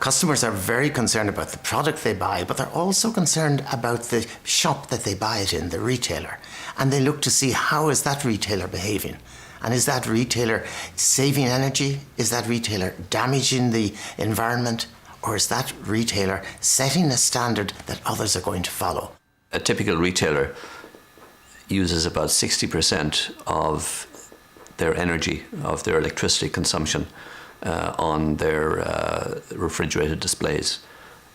Customers are very concerned about the product they buy, but they're also concerned about the shop that they buy it in, the retailer. And they look to see how is that retailer behaving. And is that retailer saving energy? Is that retailer damaging the environment? Or is that retailer setting a standard that others are going to follow? A typical retailer uses about 60% of their energy, of their electricity consumption on their refrigerated displays.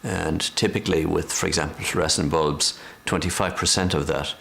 And typically with, for example, fluorescent bulbs, 25% of that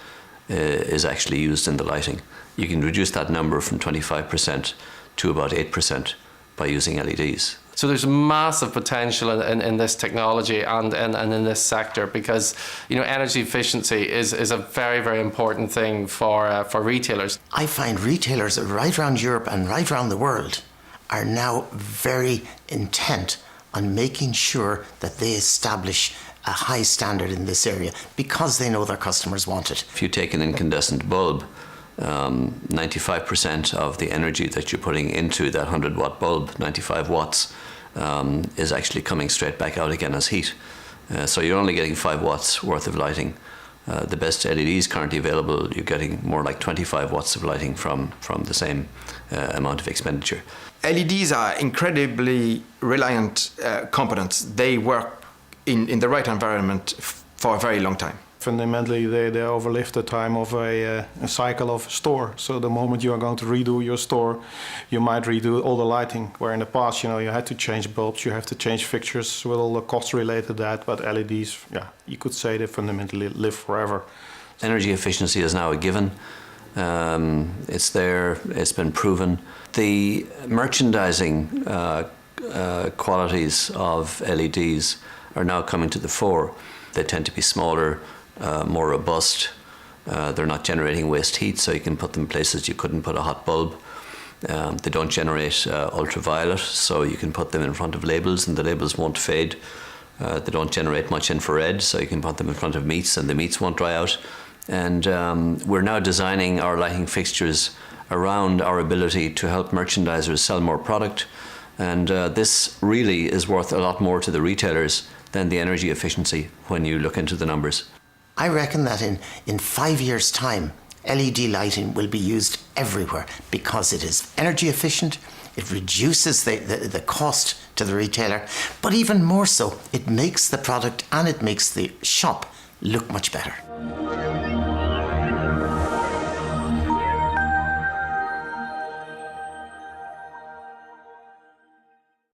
is actually used in the lighting. You can reduce that number from 25% to about 8% by using LEDs. So there's massive potential in this technology and in this sector, because energy efficiency is a very, very important thing for retailers. I find retailers right around Europe and right around the world are now very intent on making sure that they establish a high standard in this area because they know their customers want it. If you take an incandescent bulb, 95% of the energy that you're putting into that 100-watt bulb, 95 watts, is actually coming straight back out again as heat. So you're only getting 5 watts worth of lighting. The best LEDs currently available, you're getting more like 25 watts of lighting from the same amount of expenditure. LEDs are incredibly reliant components. They work in the right environment for a very long time. Fundamentally, they overlive the time of a cycle of a store. So the moment you are going to redo your store, you might redo all the lighting. Where in the past, you had to change bulbs, you have to change fixtures with all the costs related to that. But LEDs, you could say they fundamentally live forever. Energy efficiency is now a given. It's there, it's been proven. The merchandising qualities of LEDs are now coming to the fore. They tend to be smaller, more robust. They're not generating waste heat, so you can put them places you couldn't put a hot bulb. They don't generate ultraviolet, so you can put them in front of labels and the labels won't fade. They don't generate much infrared, so you can put them in front of meats and the meats won't dry out. And we're now designing our lighting fixtures around our ability to help merchandisers sell more product. And this really is worth a lot more to the retailers than the energy efficiency when you look into the numbers. I reckon that in 5 years' time, LED lighting will be used everywhere because it is energy efficient, it reduces the cost to the retailer, but even more so, it makes the product and it makes the shop look much better.